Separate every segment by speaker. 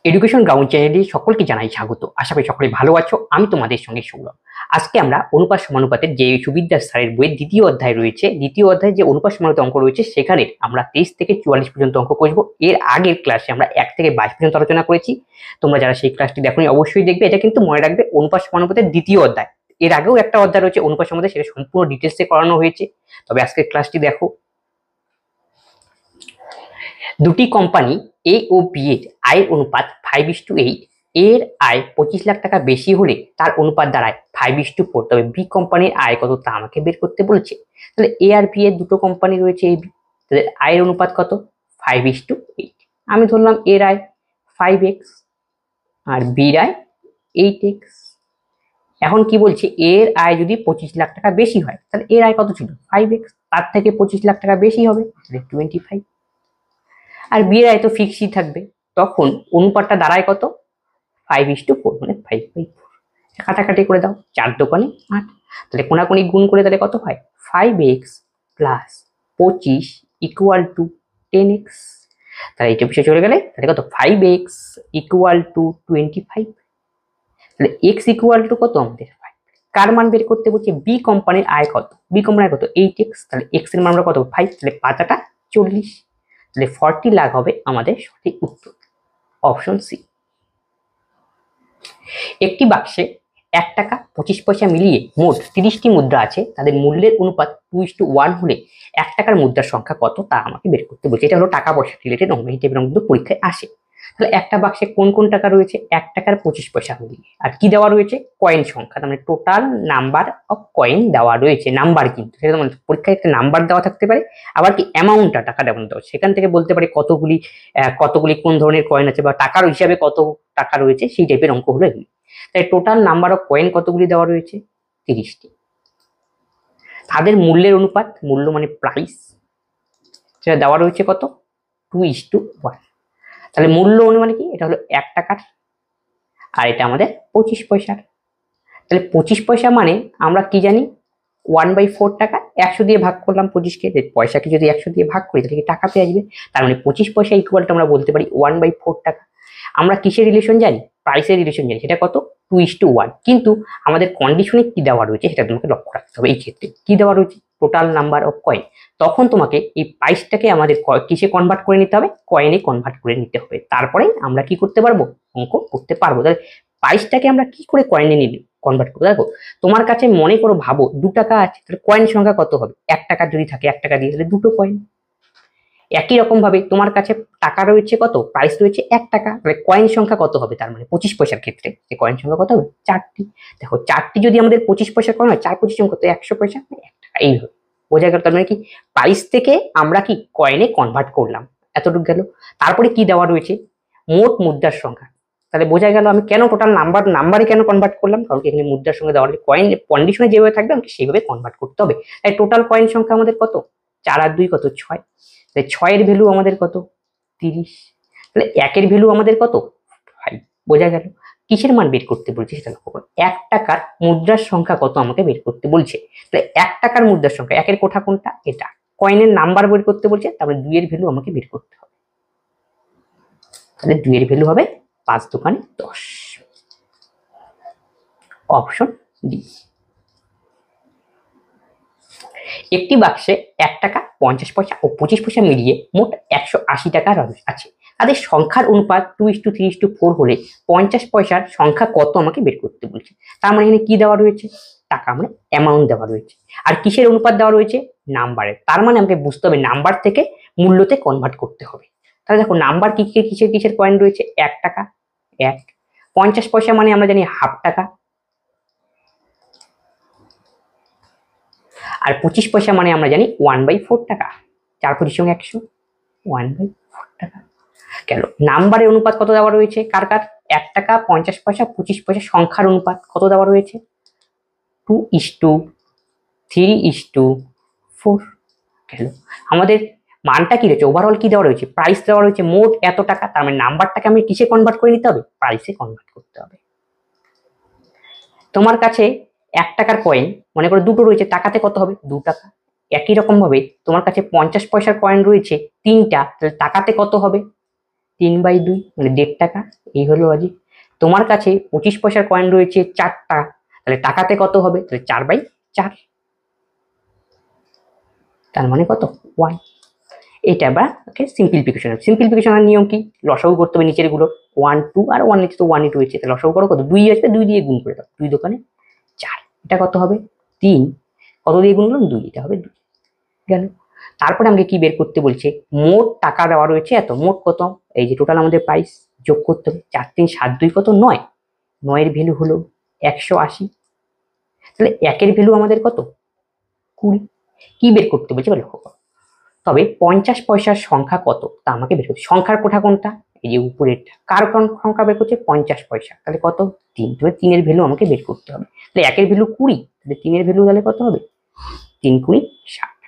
Speaker 1: Education ground চ্যানেলে সকলকে জানাই স্বাগত। আশা করি সকলে ভালো আছো। আমি তোমাদের সঙ্গে সৌরভ। আজকে আমরা অনুপাত সমানুপাতের যে সুবিদ্যার স্যারের বইয়ের দ্বিতীয় অধ্যায় রয়েছে, দ্বিতীয় অধ্যায়ে যে অনুপাত সমানুপাত অঙ্ক রয়েছে সেখানে আমরা 23 থেকে 44 পর্যন্ত অঙ্ক করব। এর আগের ক্লাসে আমরা 1 থেকে 22 পর্যন্ত আলোচনা করেছি। তোমরা যারা সেই ক্লাসটি দেখোনি অবশ্যই দেখবে। এটা কিন্তু মনে রাখবে অনুপাত সমানুপাতের দ্বিতীয় অধ্যায়। এর আগেও একটা অধ্যায় রয়েছে অনুপাত সমানুপাত, সেটা সম্পূর্ণ ডিটেলসে করানো হয়েছে। তবে আজকের ক্লাসটি দেখো। দুটি কোম্পানি এ ও বি এর আয়ের অনুপাত 5:8। এর আয় 25 লাখ টাকা বেশি হলে তার অনুপাত দাঁড়ায় 5:4। তবে বি কোম্পানির আয় কত তা আমাকে বের করতে বলেছে। তাহলে এ আর বি এর দুটো কোম্পানি রয়েছে, এ বি, তাদের আয়ের অনুপাত কত? 5:8। আমি ধরলাম এর আয় 5x আর বির আয় 8x। এখন কি বলছে, এর আয় যদি 25 লাখ টাকা বেশি হয় তাহলে এর আয় কত ছিল? 5x, তার থেকে 25 লাখ টাকা বেশি হবে, তাহলে 25। আর বিয়ের আয় তো ফিক্সই থাকবে, তখন অনুপাতটা দাঁড়ায় কত? 5:4, মানে 5/4। কাটাকাটি করে দাও, 4 দোকানে 8, তাহলে কোনাকুনি গুণ করে তাহলে কত হয়? 5x plus 25 equal to 10x। তাহলে এটা পিছিয়ে চলে গেলে তাহলে কত? 5x equal to 25। তাহলে x ইকুয়াল টু কত আমাদের? 5। কার মান বের করতে বলছে? বি কোম্পানির আয় কত? বি কোম্পানির কত? 8x। তাহলে x এর মান আমরা কত? 5। তাহলে 5 40। তাহলে 40 লাখ হবে আমাদের সঠিক উত্তর, অপশন সি। একটি বাক্সে 1 টাকা 25 পয়সা মিলিয়ে মোট 30টি মুদ্রা আছে। তাদের মূল্যের অনুপাত 2:1 হলে 1 টাকার মুদ্রার সংখ্যা কত তা আমাকে বের করতে বলছে। এটা হলো টাকা পয়সা রিলেটেড অঙ্ক, এই টাইপের অঙ্ক কিন্তু পরীক্ষায় আসে। তাহলে একটা বাক্সে কোন কোন টাকা রয়েছে? 1 টাকার 25 পয়সা মিলিয়ে, আর কি দেওয়া রয়েছে? কয়েন সংখ্যা, মানে টোটাল নাম্বার অফ কয়েন দেওয়া রয়েছে। নাম্বার কিন্তু সেটা মানে পরীক্ষায় একটা নাম্বার দেওয়া থাকতে পারে, আবার কি অ্যামাউন্টটা টাকা দেওয়া দেওয়া, সেখান থেকে বলতে পারে কতগুলি কতগুলি কোন ধরনের কয়েন আছে বা টাকার হিসাবে কত টাকা রয়েছে, সেই টাইপের অঙ্ক হলো এগুলি। তাই টোটাল নাম্বার অফ কয়েন কতগুলি দেওয়া রয়েছে? 30টি। তাদের মূল্যের অনুপাত, মূল্য মানে প্রাইস, সেটা দেওয়া রয়েছে কত? 2:1। তাহলে মূল্য মানে কি? এটা হলো 1 টাকার, আর এটা আমাদের 25 পয়সার। তাহলে 25 পয়সা মানে আমরা কি জানি? 1/4 টাকা। 100 দিয়ে ভাগ করলাম 25কে, পয়সাকে যদি 100 দিয়ে ভাগ করি তাহলে কি টাকাতে আসবে? তার মানে 25 পয়সা ইকুয়াল টু আমরা বলতে পারি 1/4 টাকা। আমরা কিসের রিলেশন জানি? প্রাইসের রিলেশন জানি, সেটা কত? 2:1। কিন্তু আমাদের কন্ডিশনে কি দেওয়া রয়েছে সেটা তোমাকে লক্ষ্য রাখতে হবে। এই ক্ষেত্রে কি দেওয়া রয়েছে? Total number of coin. তখন তোমাকে এই প্রাইসটাকে আমাদের কিসে কনভার্ট করে নিতে হবে? কয়েনে কনভার্ট করে নিতে হবে, তারপরে আমরা কি করতে পারবো? অঙ্ক করতে পারবো। তাহলে প্রাইসটাকে আমরা কি করে কয়েনে নিলে কনভার্ট করবো? দেখো, তোমার কাছে মনে করো, ভাবো 2 টাকা আছে, তাহলে কয়েন সংখ্যা কত হবে? 1 টাকা যদি থাকে, 1 টাকা দিয়ে তাহলে 2টো কয়েন। একই রকম ভাবে তোমার কাছে টাকা রয়েছে কত? প্রাইস রয়েছে 1 টাকা, তাহলে কয়েন সংখ্যা কত হবে? তার মানে 25 পয়সার ক্ষেত্রে যে কয়েন সংখ্যা কত হবে? 4টি। দেখো 4টি যদি আমাদের 25 পয়সা কয়েন হয়, 4×25 কত? 100 পয়সা, 1 টাকা। এইভাবে বোঝা গেল। তার মানে কি, প্রাইস থেকে আমরা কি কয়েনে কনভার্ট করলাম, এতটুকু গেল। তারপরে কি দেওয়া রয়েছে? মোট মুদ্রার সংখ্যা। তাহলে বোঝা গেল আমি কেন টোটাল নাম্বারে কেন কনভার্ট করলাম, কারণ এখানে মুদ্রার সঙ্গে দেওয়া রয়েছে। কয়েন কন্ডিশনে যেভাবে থাকবে আমাকে সেইভাবে কনভার্ট করতে হবে। তাই টোটাল কয়েন সংখ্যা আমাদের কত? 4 আর 2 কত? 6। তাহলে 6 এর ভ্যালু আমাদের কত? 30। তাহলে 1 এর ভ্যালু আমাদের কত? 5। বোঝা গেল। কিসের মান বের করতে বলছে সেটা লক্ষ্য করো। 1 টাকার মুদ্রার সংখ্যা কত আমাকে বের করতে বলছে। তাহলে 1 টাকার মুদ্রার সংখ্যা, 1 এর কোঠা কোনটা? এটা। কয়েনের নাম্বার বের করতে বলছে, তারপরে 2 এর ভ্যালু আমাকে বের করতে হবে। তাহলে 2 এর ভ্যালু হবে 5 দোকানে 10, অপশন ডি। একটি বাক্সে 1 টাকা 50 পয়সা ও 25 পয়সা মিলিয়ে মোট 180 টাকা আছে। তাদের সংখ্যার অনুপাত 2:3:4 হলে 50 পয়সার সংখ্যা কত আমাকে বের করতে বলছে। তার মানে এখানে কি দেওয়া রয়েছে? টাকা, মানে অ্যামাউন্ট দেওয়া রয়েছে। আর কিসের অনুপাত দেওয়া রয়েছে? নাম্বারের। তার মানে আমাকে বুঝতে হবে নাম্বার থেকে মূল্যতে কনভার্ট করতে হবে। তাহলে দেখো, নাম্বার কিসের কয়েন রয়েছে? 1 টাকা 1। 50 পয়সা মানে আমরা জানি হাফ টাকা, আর 25 পয়সা মানে আমরা জানি 1/4 টাকা। 4×25 সঙ্গে 100, 1/4 টাকা। গেল। নাম্বারের অনুপাত কত দেওয়া রয়েছে? কার কার? 1 টাকা 50 পয়সা 25 পয়সা সংখ্যার অনুপাত কত দেওয়া রয়েছে? 2:3:4। গেল। আমাদের মানটা কি রয়েছে? ওভারঅল কি দেওয়া রয়েছে? প্রাইস দেওয়া রয়েছে মোট এত টাকা। তার মানে নাম্বারটাকে আমি কিসে কনভার্ট করে নিতে হবে? প্রাইসে কনভার্ট করতে হবে। তোমার কাছে 1 টাকার কয়েন মনে করো দুটো রয়েছে, টাকাতে কত হবে? 2 টাকা। একই রকম ভাবে তোমার কাছে 50 পয়সার কয়েন রয়েছে 3টা, তাহলে টাকাতে কত হবে? 3/2 মানে 1.5 টাকা। এই হলো লজিক। তোমার কাছে 25 পয়সার কয়েন রয়েছে 4টা, তাহলে টাকাতে কত হবে? তাহলে 4/4, তার মানে কত? 1। এটা বা সিম্পলিফিকেশনের নিয়ম কি? লসাগু করতে হবে নিচের গুলো 1 2 আর 1 নিচে তো 1 ই রয়েছে, তাহলে লসাগু করো কত? 2 আসবে, 2 দিয়ে গুণ করে দাও, 2 দোকানে 4। এটা কত হবে? 3। কত দিয়ে গুণ করলাম? 2। এটা হবে 2। গেল। তারপরে আমাকে কি বের করতে বলছে? মোট টাকা দেওয়া রয়েছে এত, মোট কত? এই যে টোটাল আমাদের প্রাইস যোগ করতে হবে। 4 3 7 2 কত? 9। 9 এর ভ্যালু হলো 180। তাহলে 1 এর ভ্যালু আমাদের কত? 20। কি বের করতে বলছে লক্ষ্য করো। তবে 50 পয়সার সংখ্যা কত তা আমাকে বের করতে। সংখ্যার কোঠা কোনটা? এই যে উপরেরটা। কার সংখ্যা বের করছে? 50 পয়সা। তাহলে কত? 3। তবে 3 এর ভ্যালু আমাকে বের করতে হবে। তাহলে 1 এর ভ্যালু 20, তাহলে 3 এর ভ্যালু তাহলে কত হবে? 3 × 60।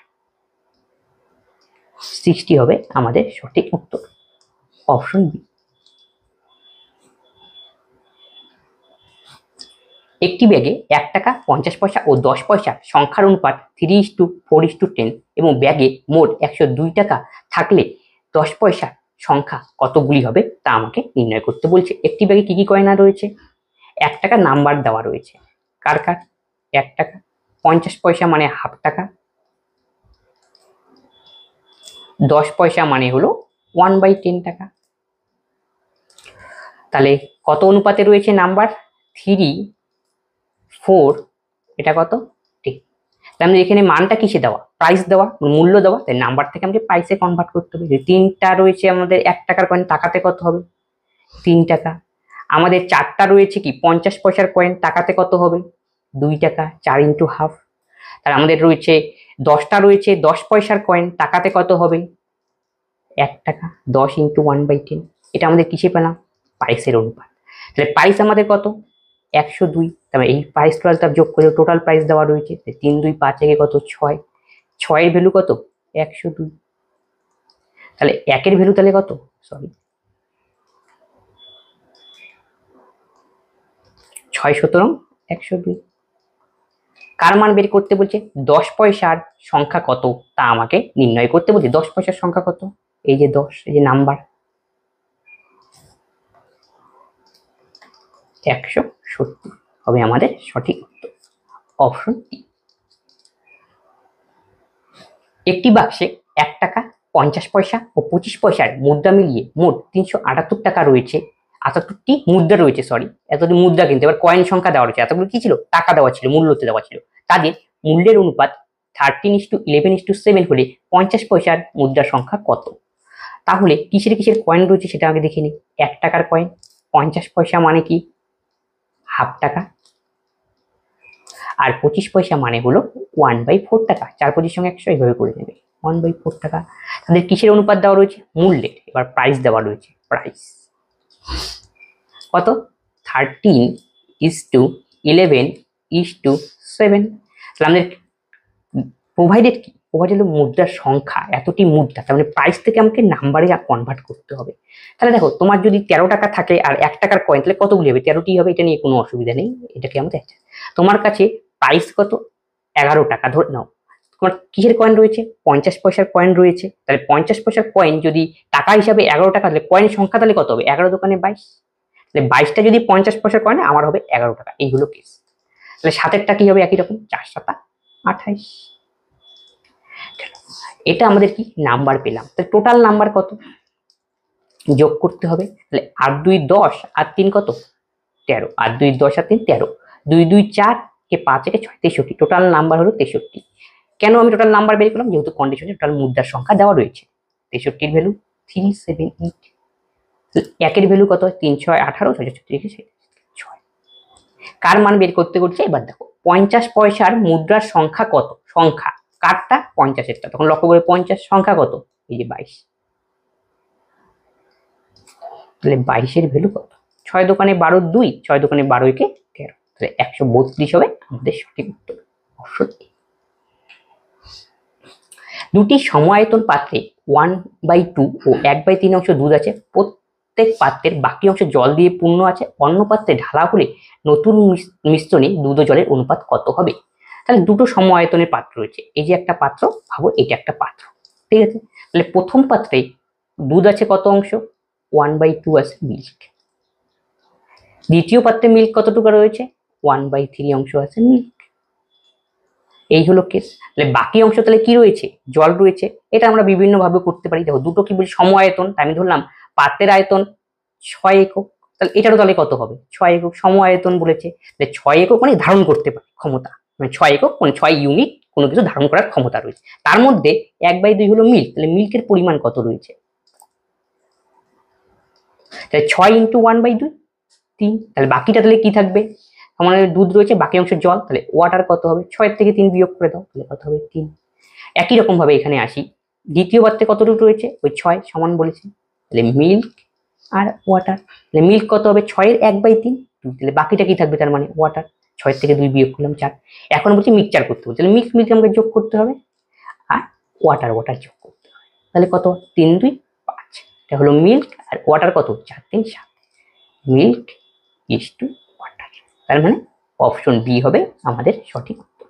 Speaker 1: 60 হবে আমাদের সঠিক উত্তর, অপশন বি। একটি ব্যাগে 1 টাকা 50 পয়সা ও 10 পয়সার সংখ্যার অনুপাত 3:4:10 এবং ব্যাগে মোট 102 টাকা থাকলে 10 পয়সার সংখ্যা কতগুলি হবে তা আমাকে নির্ণয় করতে বলছে। একটি ব্যাগে কি কি কয়েন রয়েছে? 1 টাকা নাম্বার দেওয়া রয়েছে, কার কার? 1 টাকা। 50 পয়সা মানে হাফ টাকা, 10 পয়সা মানে হলো 1/10 টাকা। তাহলে কত অনুপাতে রয়েছে নাম্বার? 3 4, এটা কত? 10। তাহলে এখানে মানটা কিসে দেওয়া? প্রাইস দেওয়া, মূল্য দেওয়া, তাই নাম্বার থেকে আমাকে প্রাইসে কনভার্ট করতে হবে। 3টা রয়েছে আমাদের 1 টাকার কয়েন, টাকাতে কত হবে? 3 টাকা। আমাদের 4টা রয়েছে কি 50 পয়সার কয়েন, টাকাতে কত হবে? 2 টাকা। 4 × হাফ। তাহলে আমাদের রয়েছে 10টা রয়েছে 10 পয়সার কয়েন, টাকাতে কত হবে? 1 টাকা। 10 × 1/10। এটা আমাদের কিসে পেলাম? প্রাইসের অনুপাত। তাহলে প্রাইস আমাদের কত? 102। তাহলে এই প্রাইস টোটালটা যোগ করে টোটাল প্রাইস দেওয়া রয়েছে 3 2 5 একে কত? 6। 6 এর ভ্যালু কত? 102। তাহলে 1 এর ভ্যালু তাহলে কত? সরি, 6 17 102। কার মান বের করতে বলছে? 10 পয়সার সংখ্যা কত তা আমাকে নির্ণয় করতে বলছে। 10 পয়সার সংখ্যা কত? এই যে 10, এই যে নাম্বার 170 হবে আমাদের সঠিক উত্তর, অপশন ডি। একটি বাক্সে 1 টাকা 50 পয়সা ও 25 পয়সার মুদ্রা মিলিয়ে মোট 378 টাকা রয়েছে। 78টি মুদ্রা রয়েছে, সরি, এতটি মুদ্রা কিন্তু এবার কয়েন সংখ্যা দেওয়া রয়েছে। এতগুলো কি ছিল? টাকা দেওয়া ছিল, মূল্যতে দেওয়া ছিল। তাদের মূল্যের অনুপাত 13:11:7 হলে 50 পয়সার মুদ্রার সংখ্যা কত? তাহলে কিসের কিসের কয়েন রয়েছে সেটা আগে দেখে নিই। 1 টাকার কয়েন 50 পয়সা মানে কি? হাফ টাকা। আর 25 পয়সা মানে হলো 1/4 টাকা। 4 25 সঙ্গে 100 এইভাবে করে নেবে, 1/4 টাকা। তাদের কিসের অনুপাত দেওয়া রয়েছে? মূল্যের। এবার প্রাইস দেওয়া রয়েছে, প্রাইস কত? 13:11:7। তাহলে আমাদের প্রোভাইডেড কি? প্রোভাইডেড হলো মুদ্রার সংখ্যা, এতটি মুদ্রা, তার মানে প্রাইস থেকে আমাকে নাম্বারে কনভার্ট করতে হবে। তাহলে দেখো, তোমার যদি 13 টাকা থাকে আর 1 টাকার কয়েন, তাহলে কতগুলি হবে? 13টি হবে, এটা নিয়ে কোনো অসুবিধা নেই, এটাকে আমাদের। তোমার কাছে প্রাইস কত? 11 টাকা ধরে নাও। তোমার কিসের কয়েন রয়েছে? 50 পয়সার কয়েন রয়েছে। তাহলে 50 পয়সার কয়েন যদি টাকা হিসাবে 11 টাকা, তাহলে কয়েন সংখ্যা তাহলে কত হবে? 11 দোকানে 22। তাহলে 22টা যদি 50 পয়সার কয়েন, আমার হবে 11 টাকা। এই হলো কেস। তাহলে 7এরটা কি হবে? একই রকম, 4 7 28। এটা আমাদের কি নাম্বার পেলাম। তাহলে টোটাল নাম্বার কত? যোগ করতে হবে। তাহলে 8 2 10 আর 3 কত? 13। 8 2 10 আর 3 13। 2 2 4 কে 5 একে 6, 63। টোটাল নাম্বার হলো 63। কেন আমি টোটাল নাম্বার বের করলাম? যেহেতু কন্ডিশনে টোটাল মুদ্রার সংখ্যা দেওয়া রয়েছে। 63 এর ভ্যালু 378। একের ভ্যালু কত? 3 6 18, 6 36 6। কার মান বের করতে করছে? এবার দেখো 50 পয়সার মুদ্রার সংখ্যা কত? সংখ্যা কারটা? 50-এরটা। তখন লক্ষ্য করে 50 সংখ্যা কত? এই যে 22। তাহলে 22 এর ভ্যালু কত? 6 দোকানে 12 2, 6 দোকানে 12 একে 13। তাহলে 132 হবে আমাদের সঠিক উত্তর, অপশন এ। দুটি সমায়তন পাত্রে 1/2 ও 1/3 অংশ দুধ আছে। প্রত্যেক পাত্রের বাকি অংশ জল দিয়ে পূর্ণ আছে। অন্য পাত্রে ঢালা হলে নতুন মিশ্রণে দুধ ও জলের অনুপাত কত হবে? তাহলে দুটো সমায়তনের পাত্র রয়েছে। এই যে একটা পাত্র, ভাবো এটা একটা পাত্র, ঠিক আছে। তাহলে প্রথম পাত্রে দুধ আছে কত অংশ? 1/2 আছে মিল্ক। দ্বিতীয় পাত্রে মিল্ক কতটুকু রয়েছে? 1/3 অংশ আছে মিল্ক। এই হলো কেস। তাহলে বাকি অংশ তাহলে কি রয়েছে? জল রয়েছে। এটা আমরা বিভিন্ন ভাবে করতে পারি। দেখো দুটো কি বলি সম আয়তন, আমি ধরলাম পাত্রের আয়তন 6 একক, তাহলে এটারও তাহলে কত হবে? 6 একক। সম আয়তন বলেছে, তাহলে 6 একক মানে ধারণ করতে পারে ক্ষমতা, মানে 6 একক মানে 6 ইউনিট কোনো কিছু ধারণ করার ক্ষমতা রয়েছে। তার মধ্যে 1/2 হলো মিল্ক, তাহলে মিল্কের পরিমাণ কত রয়েছে? তাহলে 6 ইন্টু 1/2 3। তাহলে বাকিটা তাহলে কি থাকবে? আমাদের দুধ রয়েছে, বাকি অংশ জল, তাহলে ওয়াটার কত হবে? 6 থেকে 3 বিয়োগ করে দাও, তাহলে কত হবে? 3। একই রকম ভাবে এখানে আসি, দ্বিতীয় পাত্রে কতটুকু রয়েছে? ওই 6 সমান বলেছে, তাহলে মিল্ক আর ওয়াটার। তাহলে মিল্ক কত হবে? 6 এর 1/3। তাহলে বাকিটা কি থাকবে? তার মানে ওয়াটার। 6 থেকে 2 বিয়োগ করলাম 4। এখন বলছি মিক্সচার করতে হবে, তাহলে মিল্ক আমাকে যোগ করতে হবে আর ওয়াটার যোগ করতে হবে। তাহলে কত? 3 2 5। এটা হলো মিল্ক, আর ওয়াটার কত? 4 3 7। Milk is two water. তার মানে অপশন বি হবে আমাদের সঠিক উত্তর।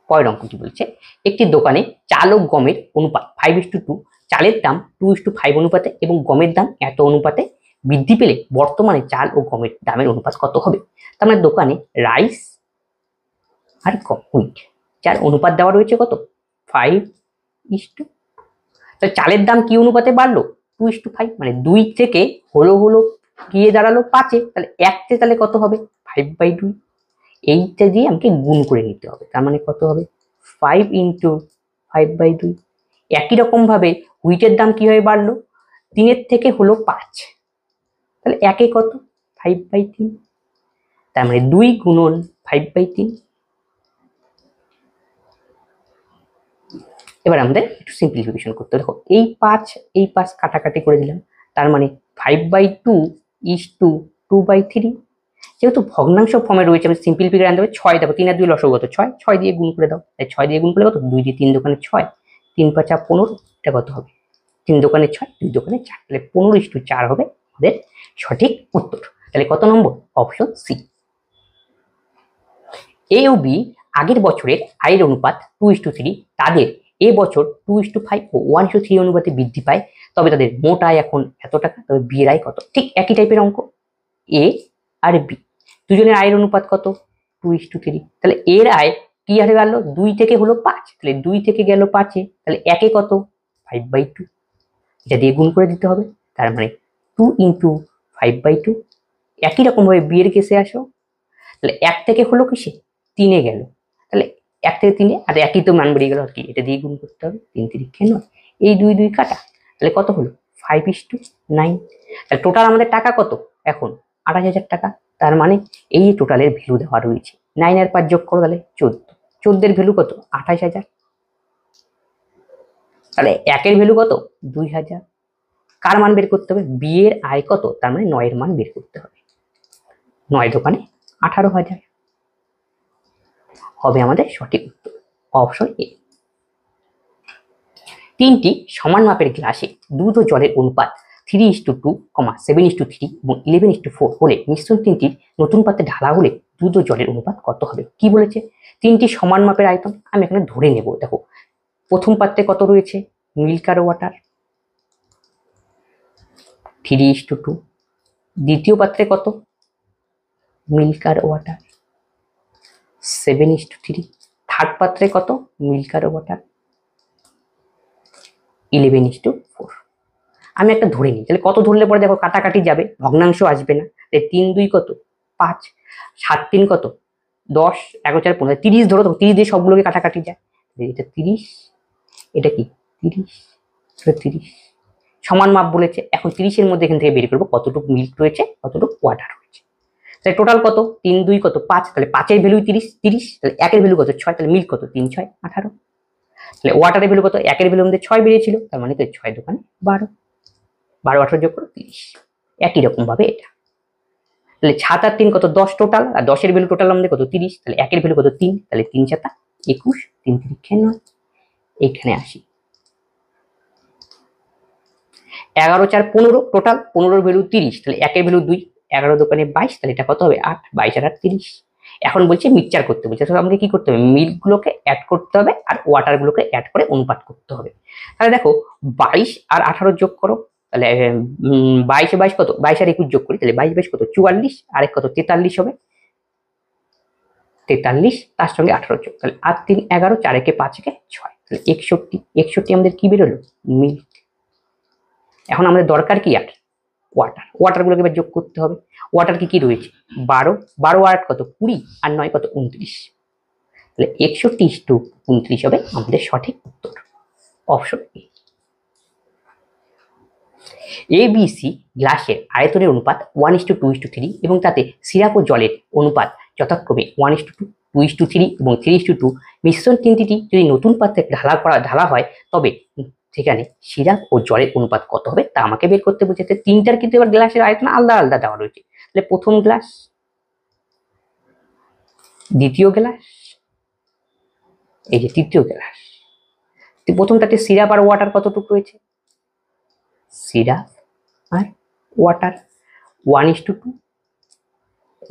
Speaker 1: পরের অঙ্কটি বলছে, একটি দোকানে চাল ও গমের অনুপাত 5:2, চালের দাম 2:5 অনুপাতে এবং গমের দাম এত অনুপাতে বৃদ্ধি পেলে বর্তমানে চাল ও গমের দামের অনুপাত কত হবে? তার মানে দোকানে রাইস আর গম হুইট যার অনুপাত দেওয়া রয়েছে কত? 5:2। তাহলে চালের দাম কি অনুপাতে বাড়লো? 2:5, মানে 2 থেকে হলো গিয়ে দাঁড়ালো 5-এ, তাহলে 1-তে তাহলে কত হবে? 5/2। এইটা দিয়ে আমাকে গুণ করে নিতে হবে, তার মানে কত হবে? 5 ইন্টু 5/2। একই রকম ভাবে হুইটের দাম কিভাবে বাড়লো? 3-এর থেকে হলো 5, তাহলে 1-এ কত? 5/3। তার মানে 2 গুণন 5/3। এবার আমাদের একটু সিম্পলিফিকেশন করতে হবে। দেখো এই 5 কাটাকাটি করে দিলাম, তার মানে 5/2 ইজ টু 2/3। যেহেতু ভগ্নাংশ ফর্মে রয়েছে, আমি সিম্পলিফিকেশন আনতে হবে। 6 দেখো 3 আর 2 লসগু কত? 6, 6 দিয়ে গুণ করে দাও। তাই 6 দিয়ে গুণ করলে কত? 2 দিয়ে 3 দোকানে 6, 3 5 15, এটা কত হবে? 3 দোকানে 6, 2 দোকানে 4, তাহলে 15:4 হবে আমাদের সঠিক উত্তর। তাহলে কত নম্বর? Option C. এ ও বি আগের বছরের আয়ের অনুপাত 2:3, তাদের এ বছর 2:5 ও 1:3 অনুপাতে বৃদ্ধি পায়, তবে তাদের মোট আয় এখন এত টাকা, তবে বি এর আয় কত? ঠিক একই টাইপের অঙ্ক। এ আর বি দুজনের আয়ের অনুপাত কত? 2:3। তাহলে এর আয় কি হারে গেল? 2 থেকে হলো 5, তাহলে 2 থেকে গেল 5-এ, তাহলে 1-এ কত? 5/2। এটা দিয়ে গুণ করে দিতে হবে, তার মানে 2 ইন্টু 5/2। একই রকম ভাবে বি এর কেসে আসো, তাহলে 1 থেকে হলো কিসে? 3-এ গেল, তাহলে 1 থেকে 3-এ, আর একই তো মান বেরিয়ে গেল, আর কি এটা দিয়ে গুণ করতে হবে। 3 3 9, এই 2 2 কাটা, তাহলে কত হলো? 5:9। তাহলে টোটাল আমাদের টাকা কত এখন? 28,000 টাকা। তার মানে এই টোটালের ভ্যালু দেওয়া রয়েছে। 9 আর 5 যোগ করো, তাহলে 14। 14 এর ভ্যালু কত? 28,000। তাহলে 1 এর ভ্যালু কত? 2,000। কার মান বের করতে হবে? বি এর আয় কত? তার মানে 9 এর মান বের করতে হবে। 9 দোকানে 18,000 হবে আমাদের সঠিক উত্তর, অপশন এ। 3টি সমান মাপের গ্লাসে দুধ ও জলের অনুপাত 3:2, 7:3 এবং 11:4 হলে মিশ্রণ 3টির নতুন পাত্রে ঢালা হলে দুধ ও জলের অনুপাত কত হবে? কি বলেছে? 3টি সমান মাপের আয়তন আমি এখানে ধরে নেব। দেখো প্রথম পাত্রে কত রয়েছে? মিল্ক আর ওয়াটার 3:2। দ্বিতীয় পাত্রে কত? মিল্ক আর ওয়াটার 7:3। থার্ড পাত্রে কত? মিল্ক আর ওয়াটার 11:4। আমি একটা ধরে নিই, তাহলে কত ধরলে পরে দেখো কাটাকাটি যাবে, ভগ্নাংশ আসবে না। 3 2 কত? 5, 7 3 কত? 10, 11 4 15, 30 ধরো, 30 দিয়ে সবগুলোকে কাটাকাটি যায়। এটা 30, এটা কি 30, 30 সমান মাপ বলেছে। এখন 30 এর মধ্যে এখান থেকে বের করবো কতটুকু মিল্ক রয়েছে, কতটুকু ওয়াটার রয়েছে। তাহলে টোটাল কত? 3 2 কত? 5, তাহলে 5 এর ভ্যালু 30, 30, তাহলে 1 এর ভ্যালু কত? 6, তাহলে মিল্ক কত? 3 6 18। তাহলে ওয়াটারের ভ্যালু কত? 1 এর ভ্যালু আমাদের 6 বেরিয়েছিল, তার মানে তো 6 দোকানে 12, 12 18 যোগ করো 30। একই রকম ভাবে এটা, তাহলে 7 আর 3 কত? 10 টোটাল, আর 10 এর ভ্যালু টোটাল আমাদের কত? 30, তাহলে 1 এর ভ্যালু কত? 3, তাহলে 3 7 21, 3 3 9। এখানে আসি 11 4 15 টোটাল, 15 এর ভ্যালু 30, তাহলে 1 এর ভ্যালু 2, 11 দোকানে 22, তাহলে এটা কত হবে? 8, 22 আর 8 30। এখন বলছে মিক্সচার করতে বলছে, তো আমাকে কি করতে হবে, মিল্কগুলোকে অ্যাড করতে হবে আর ওয়াটারগুলোকে অ্যাড করে অনুপাত করতে হবে। তাহলে দেখো 22 আর 18 যোগ করো, তাহলে 22 22 কত, 22 আর 21 যোগ করি, তাহলে 22 22 কত 44, আর এক কত 43 হবে, 43 তার সঙ্গে 18 যোগ, তাহলে 8 3 11, 4 একে 5 একে 6, তাহলে 61। 61 আমাদের কি বেরোলো, মিল্ক। এখন আমাদের দরকার কি আর ওয়াটারগুলোকে এবার যোগ করতে হবে। ওয়াটার কি কি রয়েছে, 12, 12 আর কত 20, আর 9 কত 29, তাহলে 61:29 হবে আমাদের সঠিক উত্তর, অপশন এ। ABC গ্লাসের আয়তনের অনুপাত 1:2:3 এবং তাতে সিরাপ ও জলের অনুপাত যথাক্রমে 1:2, 2:3 এবং 3:2। মিশ্রণ তিনটি যদি নতুন পাত্রে ঢালা হয় তবে সেখানে সিরাপ ও জলের অনুপাত কত হবে তা আমাকে বের করতে বলছে। তিনটার কিন্তু এবার গ্লাসের আয়তন আলাদা আলাদা দেওয়া রয়েছে, তাহলে প্রথম গ্লাস, দ্বিতীয় গ্লাস, এই যে তৃতীয় গ্লাস। প্রথমটাতে সিরাপ আর ওয়াটার কতটুকু রয়েছে, সিরাপ আর ওয়াটার 1:2,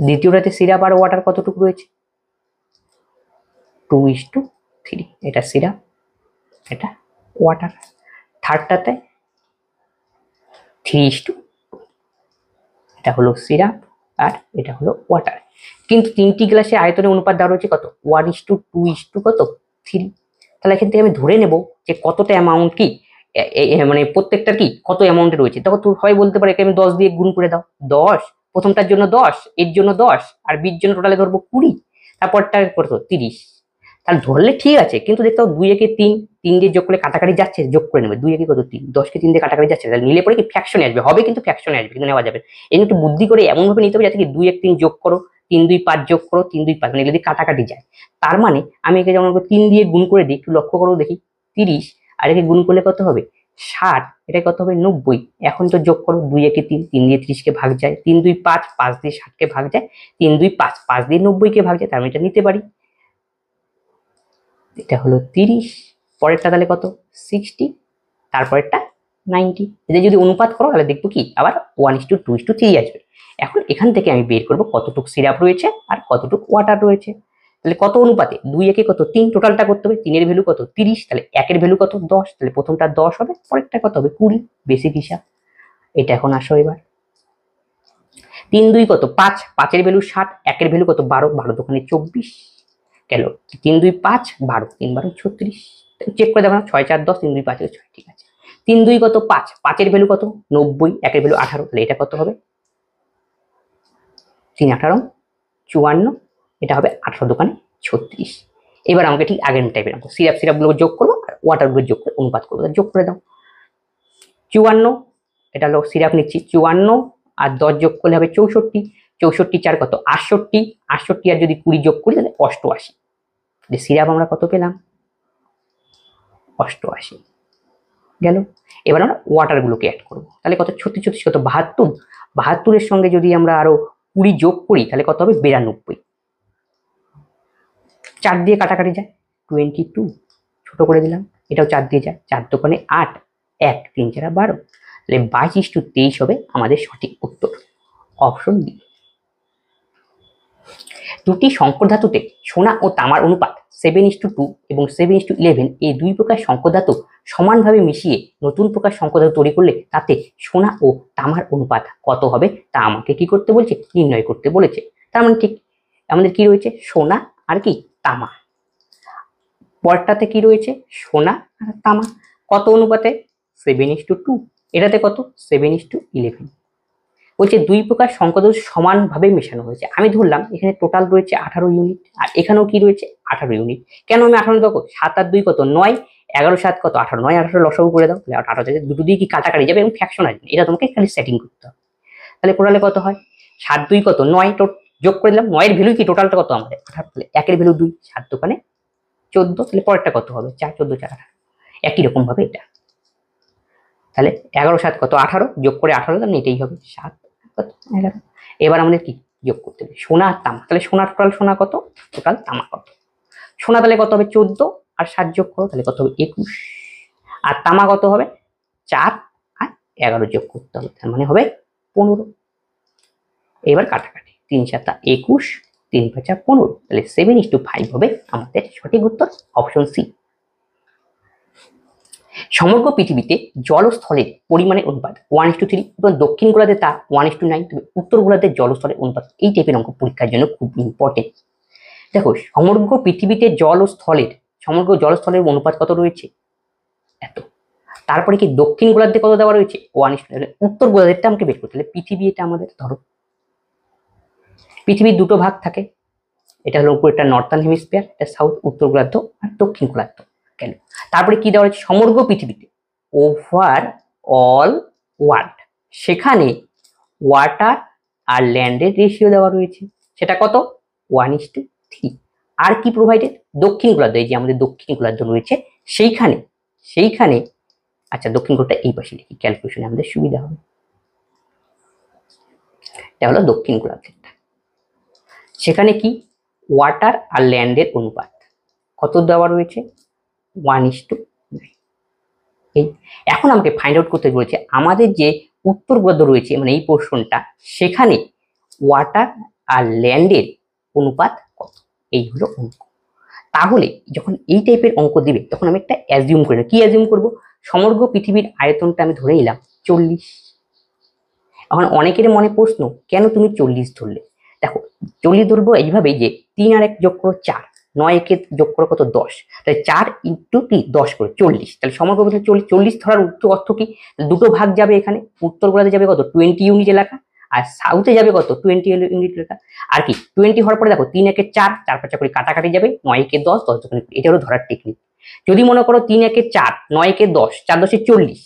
Speaker 1: দ্বিতীয়টাতে সিরাপ আর ওয়াটার কতটুকু রয়েছে 2:3, এটা সিরাপ এটা ওয়াটার। থার্ডটাতে 3:2, এটা হলো সিরাপ আর এটা হলো ওয়াটার। কিন্তু তিনটি গ্লাসের আয়তনের অনুপাত দেওয়া রয়েছে কত 1:2 কত 3, তাহলে এখান থেকে আমি ধরে নেব যে কতটা অ্যামাউন্ট কি মানে প্রত্যেকটার কি কত অ্যামাউন্টে রয়েছে। তখন তুই হয় বলতে পারে একে আমি 10 দিয়ে গুণ করে দাও, 10 প্রথমটার জন্য 10, এর জন্য 10, আর বির জন্য টোটালে ধরবো 20, তারপরটা কত 30। তাহলে ধরলে ঠিক আছে, কিন্তু দেখতে 2 একে 3, 3 দিয়ে যোগ করলে কাটাকাটি যাচ্ছে, যোগ করে নেবে 2 একে কত 3, 10 কে 3 দিয়ে কাটাকাটি যাচ্ছে, তাহলে নিলে পরে কি ফ্র্যাকশনে আসবে, হবে কিন্তু ফ্র্যাকশনে আসবে, কিন্তু নেওয়া যাবে। এই একটু বুদ্ধি করে এমন ভাবে নিতে হবে যাতে কি 2 1 3 যোগ করো, 3 2 5 যোগ করো, 3 2 5, মানে এগুলো যদি কাটাকাটি যায়, তার মানে আমি একে যেমন 3 দিয়ে গুণ করে দিই, একটু লক্ষ্য করো দেখি 30, আর একে গুণ করলে কত হবে 60, এটা কত হবে 90। এখন তো যোগ করো 2 একে 3, 3 দিয়ে 30 কে ভাগ যায়, 3 2 5, 5 দিয়ে 60 কে ভাগ যায়, 3 2 5, 5 দিয়ে 90 কে ভাগ যায়, তার মানে এটা নিতে পারি, এটা হলো 30। পরেরটা তাহলে কত 60, তারপরেরটা 90। এটা যদি অনুপাত করো তাহলে দেখবো কি আবার 1:2:3 আসবে। এখন এখান থেকে আমি বের করবো কতটুকু সিরাপ রয়েছে আর কতটুকু ওয়াটার রয়েছে। তাহলে কত অনুপাতে 2 একে কত 3, টোটালটা করতে হবে, 3 এর ভ্যালু কত 30, তাহলে 1 এর ভ্যালু কত 10, তাহলে প্রথমটা 10 হবে, পরেরটা কত হবে 20, বেসিক হিসাব। এটা এখন আসো এবার 3 2 কত 5, 5 এর ভ্যালু 60, 1 এর ভ্যালু কত 12, 12 দোকানে 24 গেল, 3 2 5, 12, 3 12 36, চেক করে দেখো 6 4 10, 3 2 5 6, ঠিক আছে। 3 2 কত 5, 5 এর ভ্যালু কত 90, 1 এর ভ্যালু 18, তাহলে এটা কত হবে 3 18 54, এটা হবে 18 দোকানে 36। এবার আমাকে ঠিক আগের টাইপের অঙ্ক, সিরাপ গুলো যোগ করবো আর ওয়াটার গুলো যোগ করে অনুপাত করবো, যোগ করে দাও 54, এটা হলো সিরাপ নিচ্ছি 54 আর 10 যোগ করলে হবে 64, 64 4 কত 68, 68 আর যদি 20 যোগ করি তাহলে 88, যে সিরাপ আমরা কত পেলাম 88 গেল। এবার আমরা ওয়াটার গুলোকে অ্যাড করবো, তাহলে কত 36 36 কত 72, 72 এর সঙ্গে যদি আমরা আরো 20 যোগ করি তাহলে কত হবে 92, 4 দিয়ে কাটাকাটি যায় 22, ছোট করে দিলাম, এটাও 4 দিয়ে যায়, 4 দোকানে 8, 1 3 4 12, তাহলে 22:23 হবে আমাদের সঠিক উত্তর, অপশন ডি। দুটি সংকর ধাতুতে সোনা ও তামার অনুপাত 7:2 এবং 7:11, এই দুই প্রকার সংকর ধাতু সমানভাবে মিশিয়ে নতুন প্রকার সংকর ধাতু তৈরি করলে তাতে সোনা ও তামার অনুপাত কত হবে তা আমাকে কি করতে বলছে, নির্ণয় করতে বলেছে। তার মানে ঠিক আমাদের কি রয়েছে সোনা আর কি তামা, পরটাতে কি রয়েছে সোনা আর তামা, কত অনুপাতে 7:2, এটাতে কত 7:11। বলছে দুই প্রকার সংকর সমানভাবে মেশানো হয়েছে, আমি ধরলাম এখানে টোটাল রয়েছে 18 ইউনিট আর এখানেও কি রয়েছে 18 ইউনিট। কেন আমি 18 দেখো 7 আর 2 কত 9, 11 7 কত 18, 9 18 লসাগু করে দাও, তাহলে 18 থেকে দুটো দিয়ে কি কাটাকাটি যাবে এবং ফ্র্যাকশন আসবে, এটা তোমাকে খালি সেটিং করতে হবে। তাহলে টোটালে কত হয় 7 2 কত 9, যোগ করে দিলাম, 9 এর ভ্যালু কি টোটালটা কত আমাদের 18, তাহলে 1 এর ভ্যালু 2, 7 দোকানে 14, তাহলে পরেরটা কত হবে 4 14 4 18, একই রকম ভাবে এটা, তাহলে 11 7 কত 18, যোগ করে 18 দিলাম, এটাই হবে 7 কত 11। এবার আমাদের কি যোগ করতে হবে সোনা আর তামা, তাহলে সোনার টোটাল সোনা কত, টোটাল তামা কত, সোনা তাহলে কত হবে 14 আর 7 যোগ করো তাহলে কত হবে 21, আর তামা কত হবে 4 আর 11 যোগ করতে হবে, তার মানে হবে 15। এবার কাটাকাটি 3 7 21, 3×5 তাহলে 7:5 হবে আমাদের সঠিক উত্তর, অপশন সি। সমগ্র পৃথিবীতে জল ও স্থলের পরিমাণের অনুপাত 1:3 এবং দক্ষিণ গোলার্ধে তা 1:9, তবে উত্তর গোলার্ধে জল ও স্থলের অনুপাত এই টাইপের অঙ্ক পরীক্ষার জন্য খুব ইম্পর্টেন্ট। দেখো সমগ্র পৃথিবীতে সমগ্র জল স্থলের অনুপাত কত রয়েছে, এত। তারপরে কি দক্ষিণ গোলার্ধে কত দেওয়া রয়েছে, 1:9। উত্তর গোলার্ধেরটা আমাকে বের করতে হলে পৃথিবী, এটা আমাদের ধরো পৃথিবীর দুটো ভাগ থাকে, এটা হলো উপরেরটা নর্থার্ন হেমিস্ফিয়ার, এটা সাউথ উত্তর গোলার্ধ আর দক্ষিণ গোলার্ধ। কেন? তারপরে কি দেওয়া হচ্ছে, সমগ্র পৃথিবীতে ওভার অল ওয়ার্ল্ড, সেখানে ওয়াটার আর ল্যান্ডের রেশিও দেওয়া রয়েছে, সেটা কত, 1:3। আর কি প্রোভাইডেড, দক্ষিণ গোলার্ধ, এই যে আমাদের দক্ষিণ গোলার্ধ রয়েছে সেইখানে আচ্ছা দক্ষিণ গোলার্ধ এই পাশে লিখি, ক্যালকুলেশনে আমাদের সুবিধা হবে। এটা হলো দক্ষিণ গোলার্ধেরটা, সেখানে কি ওয়াটার আর ল্যান্ডের অনুপাত কত দেওয়া রয়েছে, 1:9। এই এখন আমাকে ফাইন্ড আউট করতে বলেছে আমাদের যে উত্তর গোলার্ধ রয়েছে, মানে এই পোর্শনটা, সেখানে ওয়াটার আর ল্যান্ডের অনুপাত কত, এই হলো অঙ্ক। তাহলে যখন এই টাইপের অঙ্ক দিবে তখন আমি একটা অ্যাজিউম করি, কি অ্যাজিউম করব, সমগ্র পৃথিবীর আয়তনটা আমি ধরে নিলাম 40। এখন অনেকের মনে প্রশ্ন, কেন তুমি 40 ধরলে? দেখো 40 ধরবো এইভাবেই যে 3 আর 1 যোগ করো 4, 9 একে যোগ করো কত, 10, তাহলে 4 ইন্টু কি 10 করে 40, তাহলে সমগ্র পৃথিবী 40 ধরার অর্থ কি, দুটো ভাগ যাবে, এখানে উত্তর গোলার্ধে যাবে কত 20 ইউনিট এলাকা, আর সাউথে যাবে কত 20 ইউনিট এলাকা। আর কি 20 হওয়ার পরে দেখো 3 একে 4, 4 5 করে কাটাকাটি যাবে, 9 একে 10, 10 দোকানে, এটা হলো ধরার টেকনিক। যদি মনে করো 3 একে 4, 9 একে 10, 4 10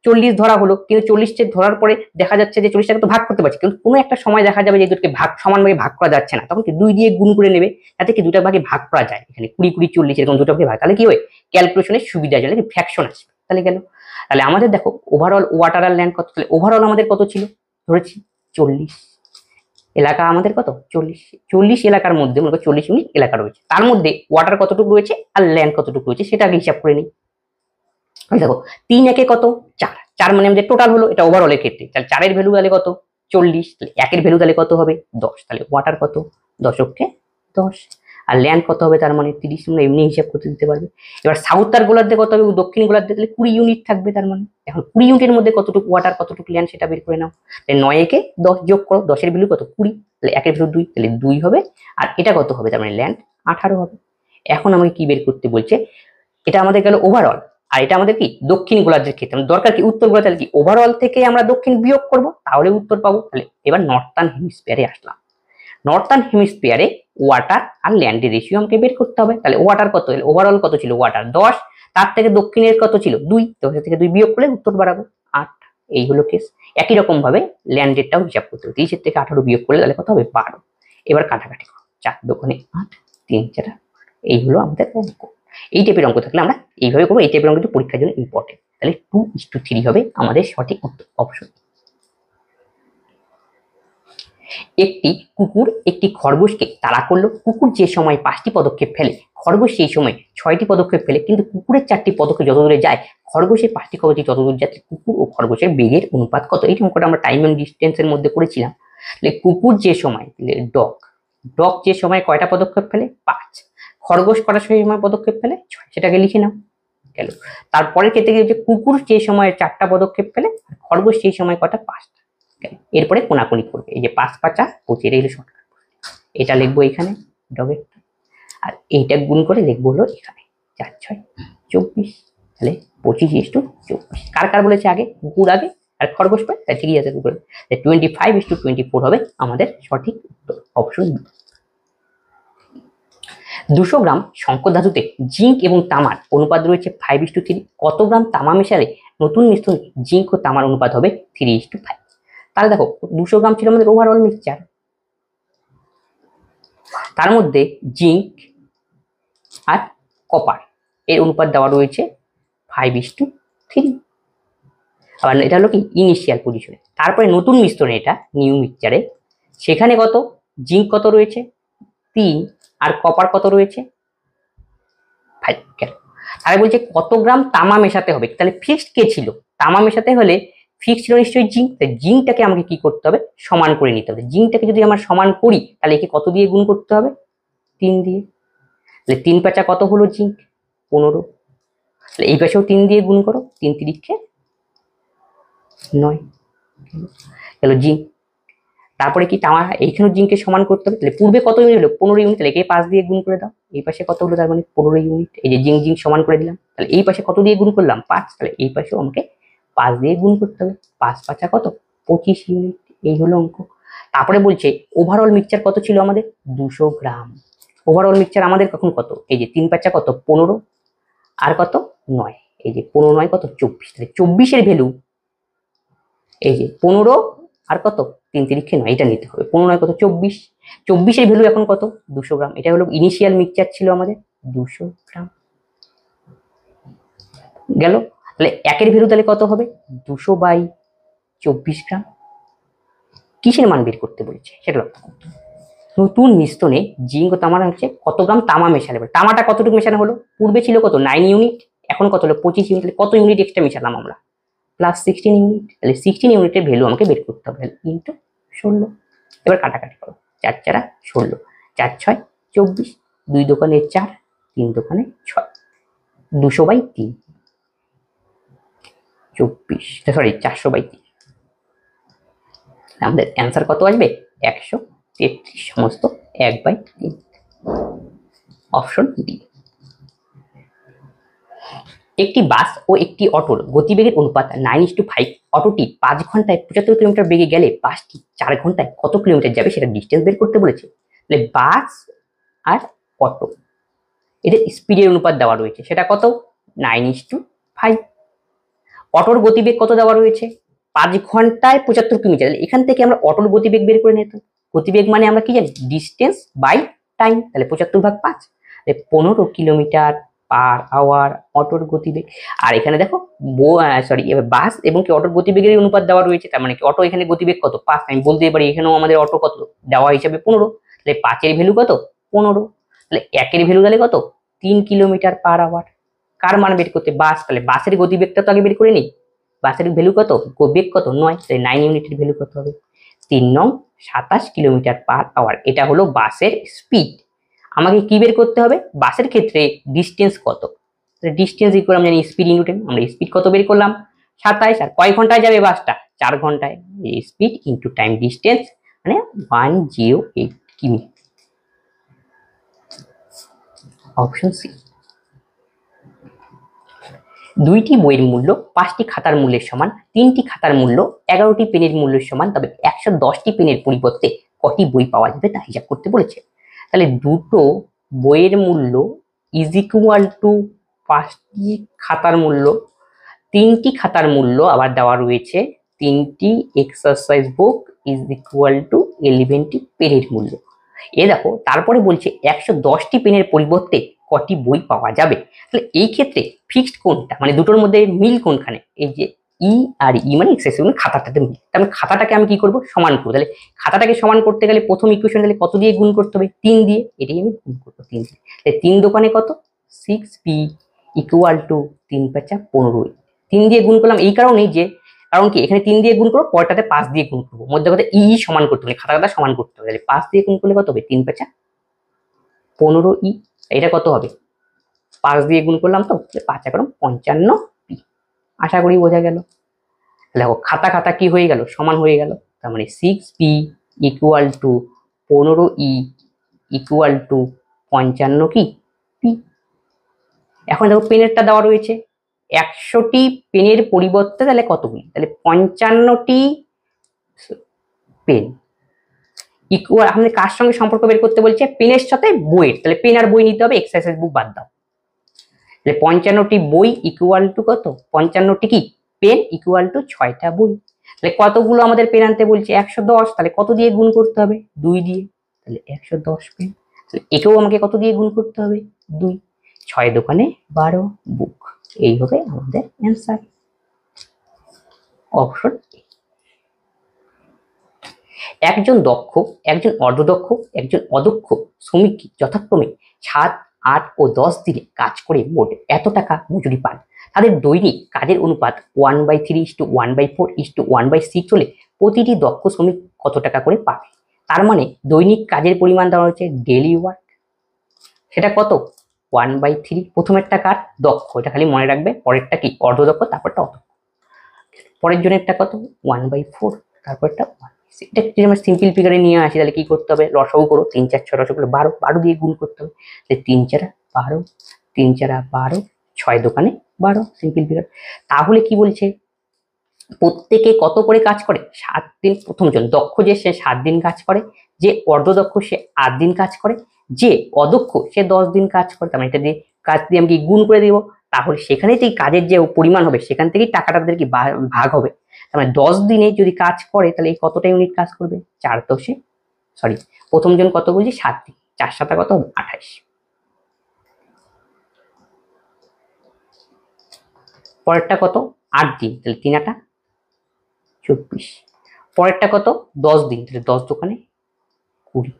Speaker 1: 40 ধরা হলো, কিন্তু 40 ধরার পরে দেখা যাচ্ছে যে 40টাকে তো ভাগ করতে পারছি, কিন্তু কোনো একটা সময় দেখা যাবে যে দুটোকে সমানভাবে ভাগ করা যাচ্ছে না, তখন কি 2 দিয়ে গুণ করে নেবে, যাতে কি দুটা ভাগে ভাগ করা যায়, এখানে 20 20 40 এরকম দুটো ভাগে ভাগ, তাহলে কি হয় ক্যালকুলেশনের সুবিধা যায়, ফ্র্যাকশন আসবে, তাহলে গেল। তাহলে আমাদের দেখো ওভারঅল ওয়াটার আর ল্যান্ড কত, তাহলে ওভারঅল আমাদের কত ছিল, ধরেছি 40, এলাকা আমাদের কত 40 এলাকার মধ্যে মনে করো 40 ইউনিট এলাকা রয়েছে, তার মধ্যে ওয়াটার কতটুকু রয়েছে আর ল্যান্ড কতটুকু রয়েছে সেটা আগে হিসাব করে নিই। দেখো 3 একে কত 4, 4 মানে আমাদের টোটাল হলো, এটা ওভারঅলের ক্ষেত্রে, তাহলে 4 এর ভ্যালু তাহলে কত 40, তাহলে 1 এর ভ্যালু তাহলে কত হবে 10, তাহলে ওয়াটার কত 10 কে 10, আর ল্যান্ড কত হবে তার মানে 30, আমরা এমনি হিসাব করতে দিতে পারবে। এবার সাউথ আর গোলার্ধে কত হবে, দক্ষিণ গোলার্ধে তাহলে 20 ইউনিট থাকবে, তার মানে এখন 20 ইউনিটের মধ্যে কতটুকু ওয়াটার কতটুকু ল্যান্ড সেটা বের করে নাও, তাহলে 9 একে 10 যোগ করো, 10 এর ভ্যালু কত 20, তাহলে 1 এর ভ্যালু 2, তাহলে 2 হবে, আর এটা কত হবে তার মানে ল্যান্ড 18 হবে। এখন আমাকে কি বের করতে বলছে, এটা আমাদের গেল ওভারঅল, আর এটা আমাদের কি দক্ষিণ গোলার্ধের ক্ষেত্রে, দরকার কি উত্তর গোলার্ধ, কি ওভারঅল থেকে আমরা দক্ষিণ বিয়োগ করব তাহলে উত্তর পাবো। তাহলে এবার নর্থার্ন হেমিস্ফিয়ারে আসলাম, নর্থার্ন হেমিস্ফিয়ারে ওয়াটার আর ল্যান্ডের রেশিও আমাকে বের করতে হবে। তাহলে ওয়াটার কত, ওভারঅল কত ছিল ওয়াটার 10, তার থেকে দক্ষিণের কত ছিল 2, 10 থেকে 2 বিয়োগ করলে উত্তর বাড়াবো 8, এই হলো কেস। একই রকম ভাবে ল্যান্ডেরটাও হিসাব করতে হবে, 30 থেকে 18 বিয়োগ করলে তাহলে কত হবে 12, এবার কাটাকাটি করো, 4 দোকানে 8, 3 4, এই হলো আমাদের অঙ্ক। এই টাইপের অঙ্ক থাকলে আমরা এইভাবে করবো, এই টাইপের অঙ্ক কিন্তু পরীক্ষার জন্য ইম্পর্টেন্ট। তাহলে 2:3 হবে আমাদের সঠিক উত্তর, অপশন। একটি কুকুর একটি খরগোশকে তাড়া করলো, কুকুর যে সময় 5টি পদক্ষেপ ফেলে, খরগোশ সেই সময় 6টি পদক্ষেপ ফেলে, কিন্তু কুকুরের 4টি পদক্ষেপ যত দূরে যায়, খরগোশের 5টি পদক্ষেপ যত দূর যায়, কুকুর ও খরগোশের বেগের অনুপাত কত, এই অঙ্কটা আমরা টাইম এন্ড ডিস্টেন্সের মধ্যে করেছিলাম। তাহলে কুকুর যে সময়, ডগ যে সময় কয়টা পদক্ষেপ ফেলে 5, খরগোশ কটার সময় পদক্ষেপ ফেলে 6, সেটাকে লিখে নাও গেল। তারপরে ক্ষেত্রে কি হচ্ছে, কুকুর যে সময় 4টা পদক্ষেপ ফেলে, খরগোশ সেই সময় কটা 5টা, এরপরে কোনাকুনি করবে, এই যে 5 5 25, এই হলো শর্টকাট, এটা লিখবো এখানে ডগের, আর এইটা গুণ করে লিখবো হলো এখানে 4 6 24, তাহলে 25:24, কার কার বলেছে আগে, কুকুর আগে আর খরগোশ পরে, তাই ঠিকই আছে কুকুর, 25:24 হবে আমাদের সঠিক উত্তর, অপশন বি। 200 গ্রাম শঙ্কর ধাতুতে জিঙ্ক এবং তামার অনুপাত রয়েছে 5:3, কত গ্রাম তামা মেশালে নতুন মিশ্রণে জিঙ্ক ও তামার অনুপাত হবে 3:5। তাহলে দেখো 200 গ্রাম ছিল আমাদের ওভারঅল মিক্সচার, তার মধ্যে জিঙ্ক আর কপার এর অনুপাত দেওয়া রয়েছে 5:3, আবার এটা হলো কি ইনিশিয়াল পজিশনে। তারপরে নতুন মিশ্রণে, এটা নিউ মিক্সচারে, সেখানে কত জিঙ্ক কত রয়েছে 3, আর কপার কত রয়েছে 5। তাহলে বলছে কত গ্রাম তামা মেশাতে হবে, তাহলে ফিক্সড কে ছিল, তামা মেশাতে হলে ফিক্স ছিল নিশ্চয়ই জিঙ্ক, তাই জিঙ্কটাকে আমাকে কি করতে হবে, সমান করে নিতে হবে। জিঙ্কটাকে যদি আমার সমান করি তাহলে একে কত দিয়ে গুণ করতে হবে, 3 দিয়ে। তাহলে 3 পাঁচা কত হলো জিঙ্ক, 15। তাহলে এই পাশেও 3 দিয়ে গুণ করো, 3 তিরিখে 9 গেল জিঙ্ক। তারপরে কি তামা, এইখানেও জিঙ্কে সমান করতে হবে। তাহলে পূর্বে কত ইউনিট হলো, 15 ইউনিট, তাহলে একে 5 দিয়ে গুণ করে দাও। এই পাশে কত হলো, তার মানে 15 ইউনিট। এই যে জিঙ্ক জিঙ্ক সমান করে দিলাম। তাহলে এই পাশে কত দিয়ে গুণ করলাম, 5। তাহলে এই পাশেও আমাকে 5 দিয়ে গুণ করতে হবে। 5 পাঁচা কত, 25 ইউনিট। এই হলো অঙ্ক। তারপরে বলছে ওভারঅল মিক্সচার কত ছিল আমাদের, 200 গ্রাম। ওভারঅল মিক্সচার আমাদের কখন কত, এই যে 3 পাঁচা কত, 15 আর কত 9, এই যে 15 9 কত 24। তাহলে 24 এর ভ্যালু, এই যে 15 আর কত 3 তিরিখে 9, এটা নিতে হবে। 15 9 কত 24, 24 এর ভ্যালু এখন কত, 200 গ্রাম। এটা হলো ইনিশিয়াল মিক্সচার ছিল আমাদের 200 গ্রাম গেল। তাহলে একের ভ্যালু তাহলে কত হবে, 200/24 গ্রাম। কিসের মান বের করতে বলেছে সেটা লক্ষ্য করতে হবে। নতুন মিশ্রণে জিঙ্ক ও তামা হচ্ছে কত গ্রাম তামা মেশালে, তামাটা কতটুকু মেশানো হলো, পূর্বে ছিল কত 9 ইউনিট, এখন কত হলো 25 ইউনিট। কত ইউনিট এক্সট্রা মেশালাম আমরা, প্লাস 16 ইউনিট। তাহলে 16 ইউনিটের ভ্যালু আমাকে বের করতে হবে, ইন্টু 16। এবার কাটাকাটি করো, 4 4 16, 4 6 24, 2 দোকানে 4, 3 দোকানে 6, 200/3, 24, সরি 400/3। আমাদের অ্যান্সার কত আসবে, 133, সমস্ত 1/3, অপশন ডি। একটি বাস ও একটি অটোর গতিবেগের অনুপাত 9:5। অটোটি 5 ঘন্টায় 75 কিলোমিটার বেগে গেলে বাসটি 4 ঘন্টায় কত কিলোমিটার যাবে সেটা ডিস্টেন্স বের করতে বলেছে। তাহলে বাস আর অটো এদের স্পিডের অনুপাত দেওয়া রয়েছে, সেটা কত 9:5। অটোর গতিবেগ কত দেওয়া রয়েছে, 5 ঘন্টায় 75 কিলোমিটার। এখান থেকে আমরা অটোর গতিবেগ বের করে নিতাম। গতিবেগ মানে আমরা কি জানি, ডিস্টেন্স বাই টাইম। তাহলে 75/5, 15 কিলোমিটার পার আওয়ার অটোর গতিবেগ। আর এখানে দেখো বাস এবং কি অটোর গতিবেগের অনুপাত দেওয়া রয়েছে, তার মানে কি অটো এখানে গতিবেগ কত 5, আমি বলতে পারি এখানেও আমাদের অটো কত দেওয়া হিসাবে 15। তাহলে 5 এর ভ্যালু কত 15। তাহলে 1 এর ভ্যালু তাহলে কত 3 কিলোমিটার পার আওয়ার। কার মান বের করতে, বাস। তাহলে বাসের গতিবেগটা তো আগে বের করে নিই। বাসের ভ্যালু কত, বেগ কত 9, তাহলে 9 ইউনিটের ভ্যালু কত হবে, 3 নং 27 কিলোমিটার পার আওয়ার। এটা হলো বাসের স্পিড। আমাকে কি বের করতে হবে, বাসের ক্ষেত্রে ডিস্টেন্স কত, ডিস্টেন্স ইকুয়াল আমরা জানি স্পিড ইনটু টাইম। আমরা স্পিড কত বের করলাম 27, আর কয় ঘন্টায় যাবে বাসটা 4 ঘন্টায়। স্পিড ইনটু টাইম ডিস্টেন্স মানে 108 কিমি। Option C. দুইটি বইয়ের মূল্য 5টি খাতার মূল্যের সমান, 3টি খাতার মূল্য 11টি পেনের মূল্যের সমান, তবে 110টি পেনের পরিবর্তে কটি বই পাওয়া যাবে তা হিসাব করতে বলেছে। তাহলে দুটো বইয়ের মূল্য ইজ ইকুয়াল টু 5টি খাতার মূল্য, 3টি খাতার মূল্য আবার দেওয়া রয়েছে, 3টি exercise book is equal to 11টি পেনের মূল্য। এ দেখো তারপরে বলছে 110টি পেনের পরিবর্তে কটি বই পাওয়া যাবে। তাহলে এই ক্ষেত্রে ফিক্সড কোনটা, মানে দুটোর মধ্যে মিল কোনখানে, এই যে ই আর ই মানে এক্সারসাইজ খাতাটাতে মিল। তাহলে খাতাটাকে আমি কি করব, সমান করবো। তাহলে খাতাটাকে সমান করতে গেলে প্রথম ইকুয়েশন তাহলে কত দিয়ে গুণ করতে হবে, 3 দিয়ে। এটাই আমি গুণ করবো 3 দিয়ে। তাহলে 3 দোকানে কত 6p ইকুয়াল টু 3 5 15। 3 দিয়ে গুণ করলাম এই কারণেই যে, কারণ কি এখানে 3 দিয়ে গুণ করবো, পরটাতে 5 দিয়ে গুণ করবো, মধ্যে কথা ই সমান করতে হবে, খাতা সমান করতে হবে। তাহলে 5 দিয়ে গুণ করলে কত হবে, 3 5 15 ই। এটা কত হবে, 5 দিয়ে গুণ করলাম তো 5 × 55 পি। আশা করি বোঝা গেল। দেখো খাতা খাতা কি হয়ে গেল, সমান হয়ে গেল। তার মানে 6p equal to 15 E equal to 55 কি পি। এখন দেখো পেনেরটা দেওয়া রয়েছে, 100টি পেনের পরিবর্তে তাহলে কতগুলি, তাহলে 55টি পেন ইকুয়াল, আমাদের কার সঙ্গে সম্পর্ক বের করতে বলছে, পেনের সাথে বইয়ের। তাহলে পেন আর বই নিতে হবে, এক্সারসাইজ বুক বাদ দাও। তাহলে 55টি বই ইকুয়াল টু কত, 55টি কি পেন ইকুয়াল টু 6টা বই। তাহলে কতগুলো আমাদের পেন আনতে বলছে 110, তাহলে কত দিয়ে গুণ করতে হবে, 2 দিয়ে। তাহলে 110 পেন। তাহলে একেও আমাকে কত দিয়ে গুণ করতে হবে, 2। 6 দোকানে 12 বুক। এই হবে আমাদের অ্যান্সার, অপশন। একজন দক্ষ, একজন অর্ধদক্ষ, একজন অদক্ষ শ্রমিক যথাক্রমে ছাদ, 8 ও 10 দিনে কাজ করে মোট এত টাকা মজুরি পান। তাদের দৈনিক কাজের অনুপাত 1/3:1/4:1/6 হলে প্রতিটি দক্ষ শ্রমিক কত টাকা করে পাবে? তার মানে দৈনিক কাজের পরিমাণ দেওয়া হচ্ছে ডেইলি ওয়ার্ক, সেটা কত 1/3। প্রথমেরটা কার দক্ষ, এটা খালি মনে রাখবে, পরেরটা কি অর্ধদক্ষ, তারপরটা অদক্ষ। পরের জনেরটা কত 1/4, তারপরটা 1/6। এটা যদি আমরা সিম্পল ফিগারে নিয়ে আসি তাহলে কি করতে হবে, লসাগু করো, 3 4 6 লসাগু 12, 12 দিয়ে গুণ করতে হবে। তাহলে 3 4 12, 3 4 12, 6 দোকানে 12, সিম্পল ফিগার। তাহলে কি বলছে, প্রত্যেকে কত করে কাজ করে 7 দিন। প্রথম জন দক্ষ যে সে 7 দিন কাজ করে, যে অর্ধদক্ষ সে 8 দিন কাজ করে, যে অদক্ষ সে 10 দিন কাজ করে। তার মানে এটা দিয়ে কাজ দিয়ে আমি কি গুণ করে দিব, তাহলে সেখানে যে কাজের যে পরিমাণ হবে সেখান থেকেই টাকাটা তাদের কি ভাগ হবে। তার মানে 10 দিনে যদি কাজ করে তাহলে এই কতটা ইউনিট কাজ করবে, 4 দশে সরি প্রথম জন কত বলছি 7 দিন, 4 7 কত 28। পরেরটা কত 8 দিন, তাহলে 3 8 24। পরেরটা কত 10 দিন, তাহলে 10 দোকানে 20।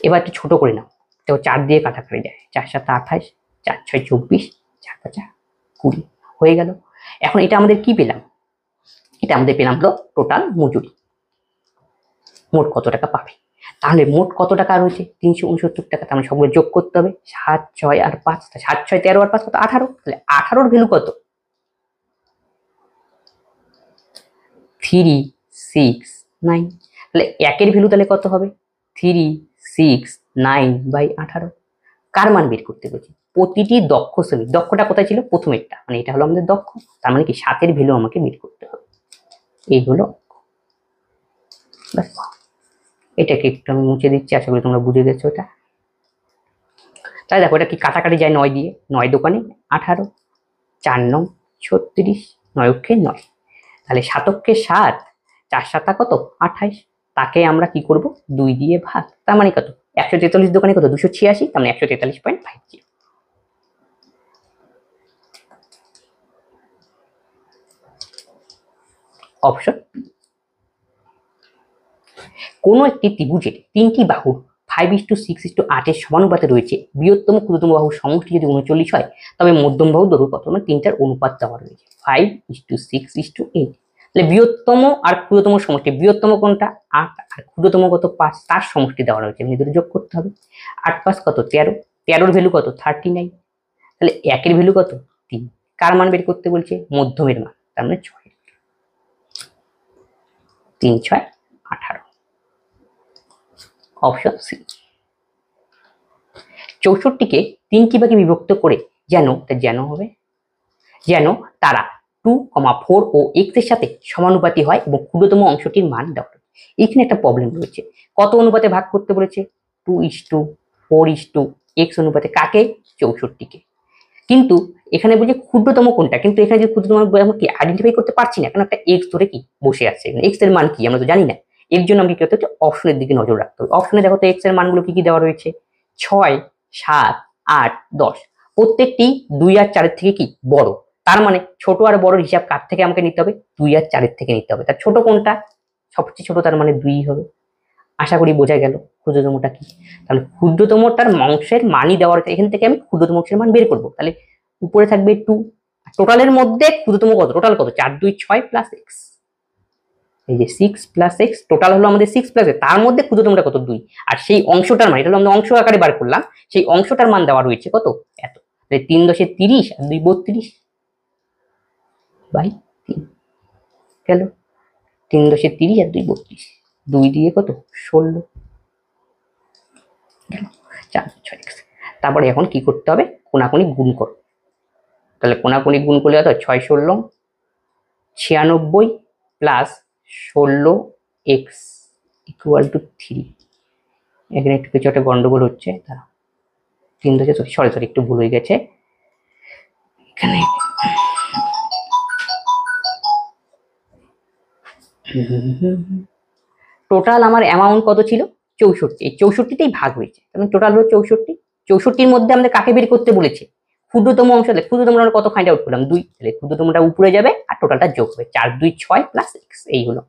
Speaker 1: এবার একটু ছোট করে নাও, তো 4 দিয়ে কাটাকাটি যায়, 4 7 28, 4 6 24, 4 5 20 হয়ে গেল। এখন এটা আমাদের কি পেলাম, এটা আমাদের পেলাম হলো টোটাল মজুরি, মোট কত টাকা পাবে। তাহলে মোট কত টাকা রয়েছে 369 টাকা। তার মানে সবগুলো যোগ করতে হবে, 7 6 আর 5, 7 6 13 আর 5 কত 18। তাহলে 18 ভ্যালু কত 3 6 9। তাহলে একের ভ্যালু তাহলে কত হবে 3 6 9/18। কার মান বের করতে বলছি, প্রতিটি দক্ষ শ্রমিক, দক্ষটা কোথায় ছিল প্রথমেরটা, মানে এটা হলো আমাদের দক্ষ, তার মানে কি 7 এর ভ্যালু আমাকে বের করতে হবে। এই হলো, এটাকে একটু আমি মুছে দিচ্ছি, আশা করি তোমরা বুঝে গেছো এটা। তাই দেখো এটা কি কাটাকাটি যায় 9 দিয়ে, 9 দোকানে 18, 4 9 36, 9 অক্ষে 9, তাহলে 7 অক্ষে 7, 4 7 কত 28। তাকে আমরা কি করব 2 দিয়ে ভাগ, তার মানে কত 143 দোকানে কত 286, তার মানে 143.50। অপশন, কোন একটি ত্রিভুজের 3টি বাহুর 5:6:8 এর সমানুপাতে রয়েছে, বৃহত্তম ক্ষুদ্রতম বাহুর সমষ্টি যদি 39 হয় তবে মধ্যম বাহুর দৈর্ঘ্য কত, মানে 3টার অনুপাত দেওয়া রয়েছে 5:6:8। তাহলে বৃহত্তম আর ক্ষুদ্রতম সমষ্টি, বৃহত্তম কোনটা 8 আর ক্ষুদ্রতম কত 5, তার সমষ্টি দেওয়া রয়েছে, এমনি দুটো যোগ করতে হবে। 8 5 কত 13, 13 এর ভ্যালু কত 39। তাহলে একের ভ্যালু কত 3, কার মান বের করতে বলছে মধ্যমের মান, তার মানে 6, 3 6 18। Option C. 64কে 3টি ভাগে বিভক্ত করে যেন হবে, যেন তারা 2, 4 ও x এর সাথে সমানুপাতি হয় এবং ক্ষুদ্রতম অংশটির মান দেওয়া হয়। এখানে একটা প্রবলেম রয়েছে, কত অনুপাতে ভাগ করতে বলেছে 2:4:x অনুপাতে, কাকে 64কে। কিন্তু এখানে বলছে ক্ষুদ্রতম কোনটা, কিন্তু এখানে যে ক্ষুদ্রতম আমরা কি আইডেন্টিফাই করতে পারছি না, কারণ একটা x ধরে কি বসে আছে, x এর মান কি আমরা তো জানি না। এর জন্য আমাকে কি করতে হচ্ছে অপশনের দিকে নজর রাখতে হবে। অপশনে দেখো তো x এর মানগুলো কি কি দেওয়া রয়েছে 6 7 8 10, প্রত্যেকটি 2 আর 4 এর থেকে কি বড়, তার মানে ছোট আর বড় হিসাব কার থেকে আমাকে নিতে হবে 2 আর 4 এর থেকে নিতে হবে। তার ছোট কোনটা, সবচেয়ে ছোট, তার মানে 2 হবে। আশা করি বোঝা গেল ক্ষুদ্রতমটা কি। তাহলে ক্ষুদ্রতমটার অংশের মানই দেওয়ার, এখান থেকে আমি ক্ষুদ্রতম অংশের মান বের করবো। তাহলে উপরে থাকবে 2, টোটালের মধ্যে ক্ষুদ্রতম কত, টোটাল কত 4 2 6 প্লাস x, এই যে 6 প্লাস x, টোটাল হলো আমাদের 6 প্লাস, তার মধ্যে ক্ষুদ্রতমটা কত 2, আর সেই অংশটার মান, এটা হলো আমরা অংশ আকারে বার করলাম, সেই অংশটার মান দেওয়া রয়েছে কত এত। 3 10 30 আর 2 32 বাই 3 গেল, 3 10 30 আর 2 32, 2 দিয়ে কত 16 গেল, 4 6x। তারপরে এখন কি করতে হবে, কোনাকুনি গুণ করো। তাহলে কোনাকুনি গুণ করলে কত 6 16 96 প্লাস 16x ইকুয়াল টু 3। এখানে একটু কিছু একটা গন্ডগোল হচ্ছে, দাঁড়াও 3 10 সরি একটু ভুল হয়ে গেছে এখানে। টোটাল আমার অ্যামাউন্ট কত ছিল 64, এই 64তেই ভাগ হয়েছে, কারণ টোটাল হলো 64। 64-র মধ্যে আমাদের কাকে বের করতে বলেছে ক্ষুদ্রতম অংশ, ক্ষুদ্রতম আমরা কত ফাইন্ড আউট করলাম 2, তাহলে ক্ষুদ্রতমটা উপরে যাবে আর টোটালটা যোগ হবে 4 2 6 প্লাস x, এই হলো।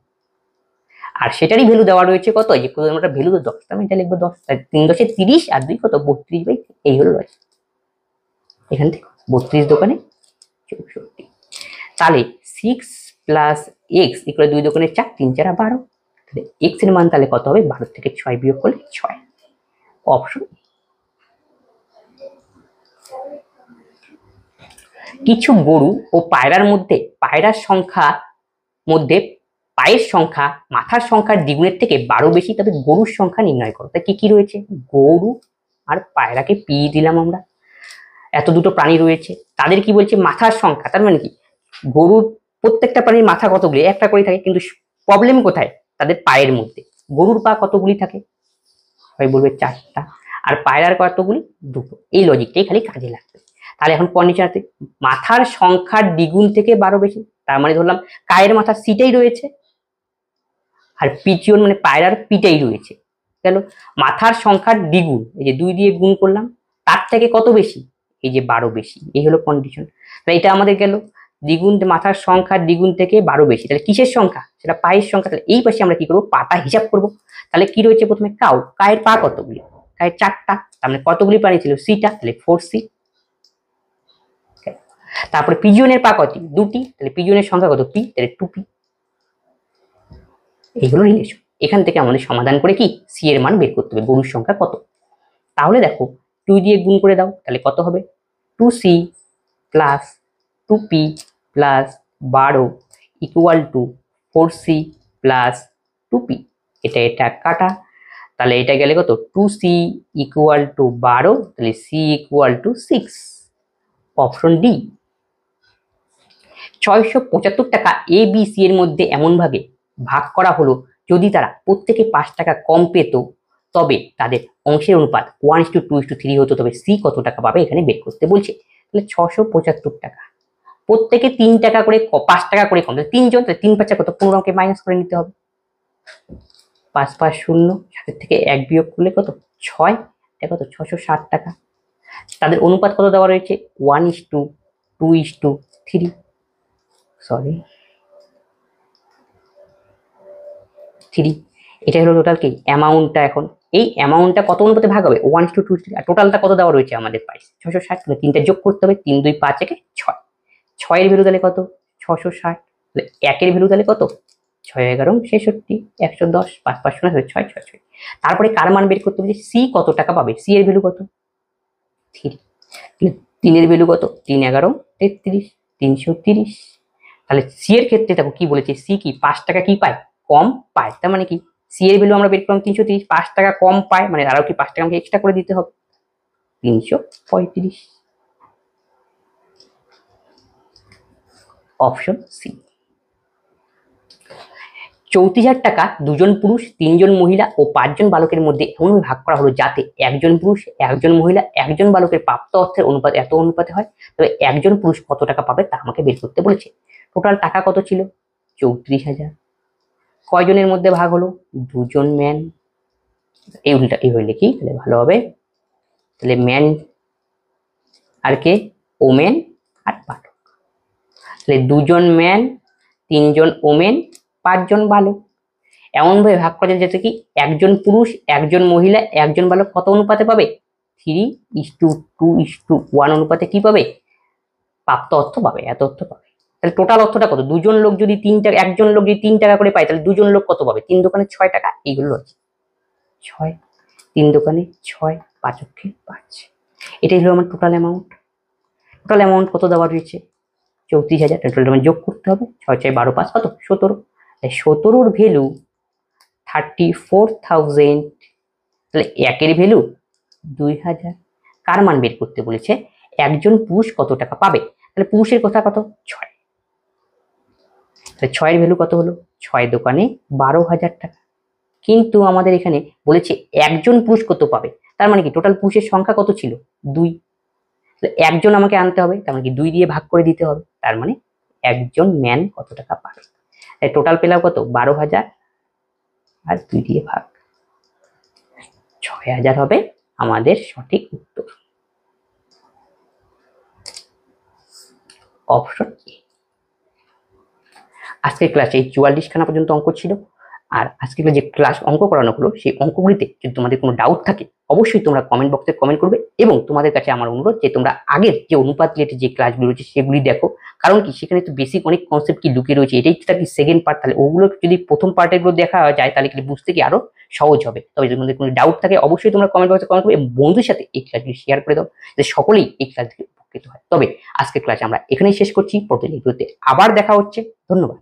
Speaker 1: আর সেটারই ভ্যালু দেওয়া রয়েছে কত, এই যে ক্ষুদ্রতমটার ভ্যালু তো 10, আমি এটা লিখবো 10, 3 10 30 আর 2 কত 32/, এই হলো এখান থেকে 32 দোকানে 64। তাহলে 6 প্লাস এক্স ইকুয়াল 2 দোকানে 4, 3 4 12। তাহলে এক্স এর মান তাহলে কত হবে? 12 থেকে 6 বিয়োগ করলে 6। অপশন। কিছু গরু ও পায়রার মধ্যে পায়রার সংখ্যা মধ্যে পায়ের সংখ্যা মাথার সংখ্যার দ্বিগুণের থেকে 12 বেশি, তবে গরুর সংখ্যা নির্ণয় করো। তা কি কি রয়েছে? গরু আর পায়রাকে পি দিলাম আমরা, এত দুটো প্রাণী রয়েছে, তাদের কি বলছে? মাথার সংখ্যা। তার মানে কি গরুর প্রত্যেকটা প্রাণীর মাথা কতগুলি? একটা করে থাকে, কিন্তু প্রবলেম কোথায়? তাদের পায়ের মধ্যে। গরুর পা কতগুলি থাকে? সবাই বলবে 4টা, আর পায়রার কতগুলি? 2টো। এই লজিকটাই খালি কাজে লাগবে। তাহলে এখন কন্ডিশনাতে মাথার সংখ্যার দ্বিগুণ থেকে 12 বেশি, তার মানে ধরলাম কায়ের মাথা সিটাই রয়েছে, আর পিচিওন মানে পায়রার পিটাই রয়েছে। গেল মাথার সংখ্যার দ্বিগুণ, এই যে 2 দিয়ে গুণ করলাম, তার থেকে কত বেশি? এই যে 12 বেশি। এই হলো কন্ডিশন। তাহলে এটা আমাদের গেল দ্বিগুণ, মাথার সংখ্যার দ্বিগুণ থেকে 12 বেশি। তাহলে কিসের সংখ্যা? সেটা পায়ের সংখ্যা। তাহলে এই পাশে আমরা কি করবো? পাটা হিসাব করব। তাহলে কি রয়েছে? প্রথমে কাউ, কায়ের পা কতগুলি? কায়ের 4টা, তার মানে কতগুলি প্রাণী ছিল? সিটা, তাহলে 4C। তারপরে পিজিয়নের পা কত? 2টি, তাহলে পিজিয়নের সংখ্যা কত? পি, তাহলে 2P। এই হলো রিলেশন। এখান থেকে আমাদের সমাধান করে কি সি এর মান বের করতে হবে, গরুর সংখ্যা কত। তাহলে দেখো 2 দিয়ে গুণ করে দাও, তাহলে কত হবে? 2C plus 2P plus 12 equal to 4C plus 2P। এটা কাটা, তাহলে এটা গেলে কত? 2C ইকুয়াল টু 12, তাহলে C equal to 6। Option D. 675 টাকা এ বি সি এর মধ্যে এমন ভাবে ভাগ করা হলো, যদি তারা প্রত্যেকে 5 টাকা কম পেত তবে তাদের অংশের অনুপাত 1:2:3 হতো, তবে সি কত টাকা পাবে এখানে বের করতে বলছে। তাহলে 675 টাকা, প্রত্যেকে 3 টাকা করে 5 টাকা করে কম, তাহলে 3 জন, তাহলে 3 5 কত? 15 কে মাইনাস করে নিতে হবে। 5 5 0, সাথে থেকে 1 বিয়োগ করলে কত? 6, এটা কত? 660 টাকা। তাদের অনুপাত কত দেওয়া রয়েছে? 1:2:3। সরি 3। এটা হলো টোটাল কি অ্যামাউন্টটা। এখন এই অ্যামাউন্টটা কত অনুপাতে ভাগ হবে? 1:2:3। আর টোটালটা কত দেওয়া রয়েছে আমাদের? 660। তাহলে 3টা যোগ করতে হবে, 3 2 5 1 6। 6 এর ভ্যালু তাহলে কত? 660। তাহলে 1 এর ভ্যালু তাহলে কত? 6 11 66 110 5 5 0 6 6 6। তারপরে কার মান বের করতে হবে? সি কত টাকা পাবে? সি এর ভ্যালু কত? 3। তাহলে 3 এর ভ্যালু কত? 3 11 33 330। তাহলে সি এর ক্ষেত্রে দেখো কি বলেছে, সি কি 5 টাকা কি পায়? কম পায়। তার মানে কি সি এর ভ্যালু আমরা বের করলাম 330, 5 টাকা কম পায়, মানে আরো কি 5 টাকা আমাকে এক্সট্রা করে দিতে হবে, 335। Option C. 34,000 টাকা 2 জন পুরুষ 3 জন মহিলা ও 5 জন বালকের মধ্যে এমনভাবে ভাগ করা হলো যাতে 1 জন পুরুষ 1 জন মহিলা 1 জন বালকের প্রাপ্ত অর্থের অনুপাত এত অনুপাতে হয়, তবে 1 জন পুরুষ কত টাকা পাবে তা আমাকে বের করতে বলেছে। টোটাল টাকা কত ছিল? 34,000। কয়জনের মধ্যে ভাগ হলো? 2 জন ম্যান। এই উল্টা এইভাবে লিখি তাহলে ভালো হবে। তাহলে man R K? Women are বালক। তাহলে 2 জন ম্যান 3 জন ওমেন 5 জন বালক। এমন ভাবে ভাগ করা যায় যাতে কি 1 জন পুরুষ 1 জন মহিলা 1 জন বালক কত অনুপাতে পাবে? 3:2:1 অনুপাতে কি পাবে? প্রাপ্ত অর্থ পাবে, এত অর্থ পাবে। তাহলে টোটাল অর্থটা কত? 2 জন লোক যদি 3 টাকা, 1 জন লোক যদি 3 টাকা করে পায়, তাহলে 2 জন লোক কত পাবে? 3 দোকানে 6 টাকা। এইগুলো আছে 6, 3 দোকানে 6 5 অক্ষে 5। এটাই হলো আমার টোটাল অ্যামাউন্ট। টোটাল অ্যামাউন্ট কত দেওয়া রয়েছে? 34,000। টোটাল আমার যোগ করতে হবে, 6 6 12 5 কত? 17। তাই 17 ভ্যালু 34,000। তাহলে 1 এর ভ্যালু 2,000। কার মান বের করতে বলেছে? একজন পুরুষ কত টাকা পাবে। তাহলে পুরুষের কথা কত? 6। তাহলে 6 এর ভ্যালু কত হলো? 6 দোকানে 12,000 টাকা। কিন্তু আমাদের এখানে বলেছে একজন পুরুষ কত পাবে, তার মানে কি টোটাল পুরুষের সংখ্যা কত ছিল? 2। একজন আমাকে আনতে হবে, তার মানে কি 2 দিয়ে ভাগ করে দিতে হবে, তার মানে একজন ম্যান কত টাকা পাবে। টোটাল পেলাম কত? 12,000 আর 2 দিয়ে ভাগ, 6,000 হবে আমাদের সঠিক উত্তর। Option A. আজকের ক্লাসে 44 খানা পর্যন্ত অঙ্ক ছিল। আর আজকে যে ক্লাস অঙ্ক করানো হলো সেই অঙ্কগুলিতে যদি তোমাদের কোনো ডাউট থাকে অবশ্যই তোমরা কমেন্ট বক্সে কমেন্ট করবে, এবং তোমাদের কাছে আমার অনুরোধ যে তোমরা আগের যে অনুপাত রিলেটেড যে ক্লাসগুলো রয়েছে সেগুলি দেখো, কারণ কি সেখানে তো বেসিক অনেক কনসেপ্ট কি লুকিয়ে রয়েছে, এটাই তো কি সেকেন্ড পার্ট, তাহলে ওগুলো যদি প্রথম পার্টের গুলো দেখা যায় তাহলে কি বুঝতে কি আরো সহজ হবে। তবে যদি তোমাদের কোনো ডাউট থাকে অবশ্যই তোমরা কমেন্ট বক্সে কমেন্ট করবে এবং বন্ধুদের সাথে এই ক্লাসগুলি শেয়ার করে দাও যে সকলেই এই ক্লাস থেকে উপকৃত হয়। তবে আজকের ক্লাস আমরা এখানেই শেষ করছি, পরবর্তী ভিডিওতে আবার দেখা হচ্ছে। ধন্যবাদ।